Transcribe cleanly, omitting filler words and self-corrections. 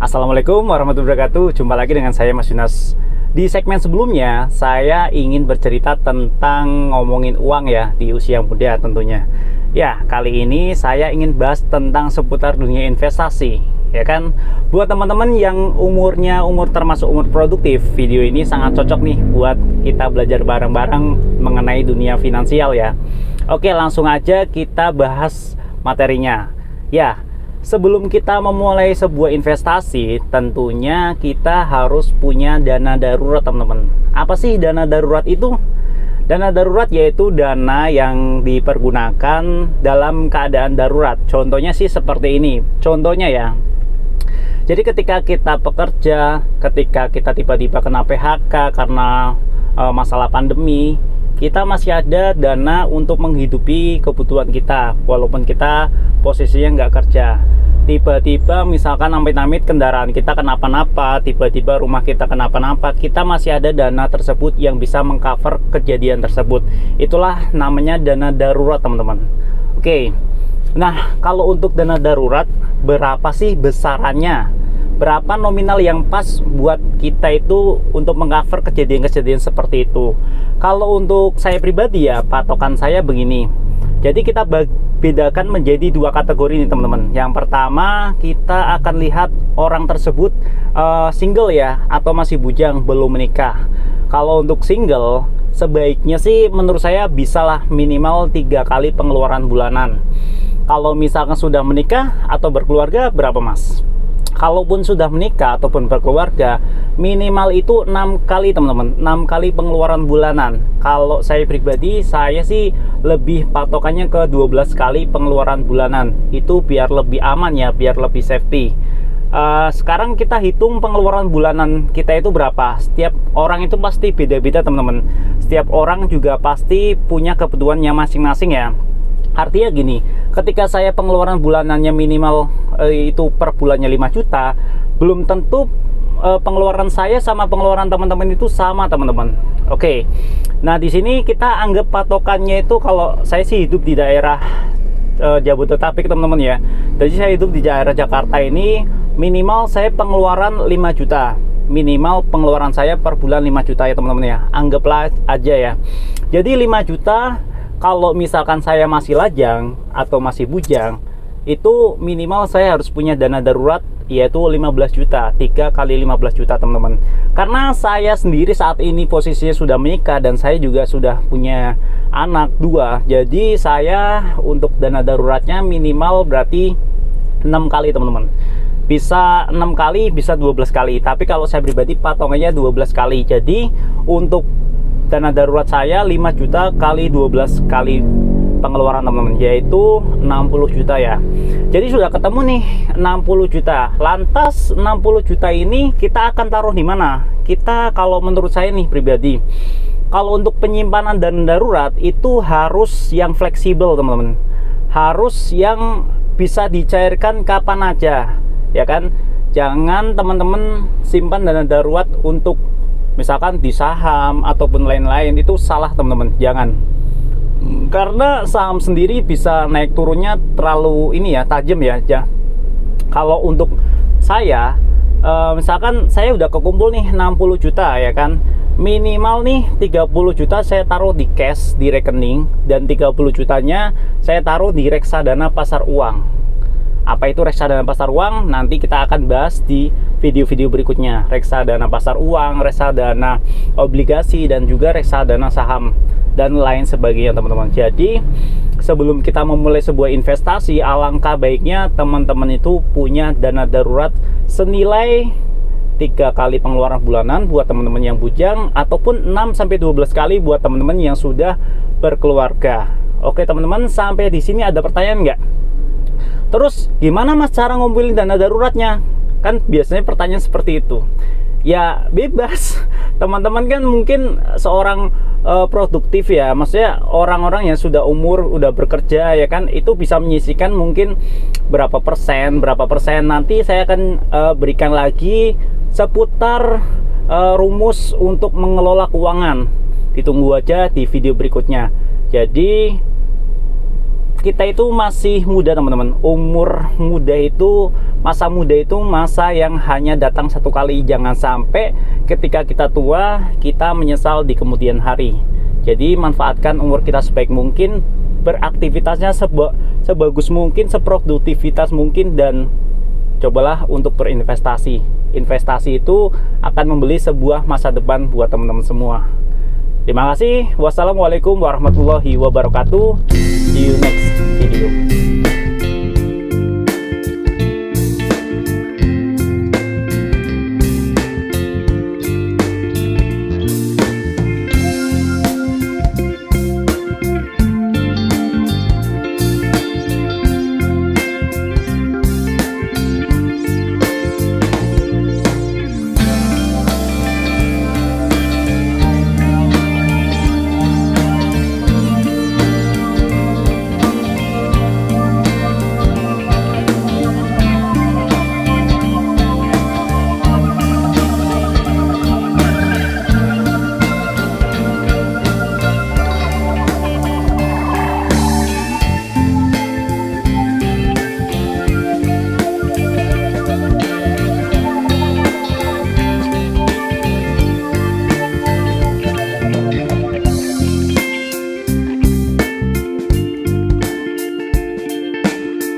Assalamualaikum warahmatullahi wabarakatuh. Jumpa lagi dengan saya Mas Yunas. Di segmen sebelumnya saya ingin bercerita tentang ngomongin uang ya di usia muda tentunya. Ya, kali ini saya ingin bahas tentang seputar dunia investasi. Ya kan, buat teman-teman yang umur termasuk umur produktif, video ini sangat cocok nih buat kita belajar bareng-bareng mengenai dunia finansial ya. Oke, langsung aja kita bahas materinya. Ya, sebelum kita memulai sebuah investasi, tentunya kita harus punya dana darurat, teman-teman. Apa sih dana darurat itu? Dana darurat yaitu dana yang dipergunakan dalam keadaan darurat. Contohnya sih seperti ini. Contohnya ya. Jadi ketika kita pekerja, ketika kita tiba-tiba kena PHK karena masalah pandemi, kita masih ada dana untuk menghidupi kebutuhan kita walaupun kita posisinya nggak kerja. Tiba-tiba misalkan amit-amit kendaraan kita kenapa-napa, tiba-tiba rumah kita kenapa-napa, kita masih ada dana tersebut yang bisa mengcover kejadian tersebut. Itulah namanya dana darurat, teman-teman. Oke. Nah, kalau untuk dana darurat, berapa sih besarannya? Berapa nominal yang pas buat kita itu untuk mengcover kejadian-kejadian seperti itu? Kalau untuk saya pribadi ya, patokan saya begini. Jadi kita bedakan menjadi dua kategori nih, teman-teman. Yang pertama, kita akan lihat orang tersebut single ya, atau masih bujang, belum menikah. Kalau untuk single, sebaiknya sih menurut saya bisalah minimal 3 kali pengeluaran bulanan. Kalau misalkan sudah menikah atau berkeluarga, berapa mas? Kalaupun sudah menikah ataupun berkeluarga, minimal itu 6 kali, teman-teman. 6 kali pengeluaran bulanan. Kalau saya pribadi, saya sih lebih patokannya ke 12 kali pengeluaran bulanan. Itu biar lebih aman ya, biar lebih safety. Sekarang kita hitung pengeluaran bulanan kita itu berapa. Setiap orang itu pasti beda-beda, teman-teman. Setiap orang juga pasti punya kebutuhannya masing-masing ya. Artinya gini, ketika saya pengeluaran bulanannya minimal itu per bulannya 5 juta, belum tentu pengeluaran saya sama pengeluaran teman-teman itu sama, teman-teman. Oke. Nah, di sini kita anggap patokannya itu, kalau saya sih hidup di daerah Jabodetabek, teman-teman ya. Jadi saya hidup di daerah Jakarta ini, minimal saya pengeluaran 5 juta. Minimal pengeluaran saya per bulan 5 juta ya, teman-teman ya. Anggaplah aja ya. Jadi 5 juta. Kalau misalkan saya masih lajang atau masih bujang, itu minimal saya harus punya dana darurat, yaitu 15 juta, 3 kali 15 juta, teman-teman. Karena saya sendiri saat ini posisinya sudah menikah dan saya juga sudah punya anak 2. Jadi saya untuk dana daruratnya minimal berarti 6 kali, teman-teman. Bisa 6 kali, bisa 12 kali. Tapi kalau saya pribadi patongannya 12 kali. Jadi untuk dana darurat saya 5 juta kali 12 kali pengeluaran, teman-teman, yaitu 60 juta ya. Jadi sudah ketemu nih 60 juta. Lantas 60 juta ini kita akan taruh di mana? Kita, kalau menurut saya nih pribadi, kalau untuk penyimpanan dana darurat itu harus yang fleksibel, teman-teman. Harus yang bisa dicairkan kapan aja, ya kan? Jangan teman-teman simpan dana darurat untuk misalkan di saham ataupun lain-lain, itu salah, teman-teman. Jangan, karena saham sendiri bisa naik turunnya terlalu ini ya, tajam ya. Kalau untuk saya, misalkan saya udah kekumpul nih 60 juta ya kan, minimal nih 30 juta saya taruh di cash, di rekening, dan 30 jutanya saya taruh di reksadana pasar uang. Apa itu reksadana pasar uang? Nanti kita akan bahas di video-video berikutnya. Reksadana pasar uang, reksadana obligasi, dan juga reksadana saham, dan lain sebagainya, teman-teman. Jadi sebelum kita memulai sebuah investasi, alangkah baiknya teman-teman itu punya dana darurat senilai 3 kali pengeluaran bulanan buat teman-teman yang bujang, ataupun 6-12 kali buat teman-teman yang sudah berkeluarga. Oke, teman-teman, sampai di sini ada pertanyaan nggak? Terus gimana mas cara ngumpulin dana daruratnya? Kan biasanya pertanyaan seperti itu. Ya bebas. Teman-teman kan mungkin seorang produktif ya, maksudnya orang-orang yang sudah umur, udah bekerja ya kan, itu bisa menyisihkan mungkin berapa persen. Nanti saya akan berikan lagi seputar rumus untuk mengelola keuangan. Ditunggu aja di video berikutnya. Jadi kita itu masih muda teman-teman. Umur muda itu, masa muda itu masa yang hanya datang satu kali. Jangan sampai ketika kita tua, kita menyesal di kemudian hari. Jadi manfaatkan umur kita sebaik mungkin, beraktivitasnya sebagus mungkin, seproduktivitas mungkin, dan cobalah untuk berinvestasi. Investasi itu akan membeli sebuah masa depan buat teman-teman semua. Terima kasih. Wassalamualaikum warahmatullahi wabarakatuh. See you next video.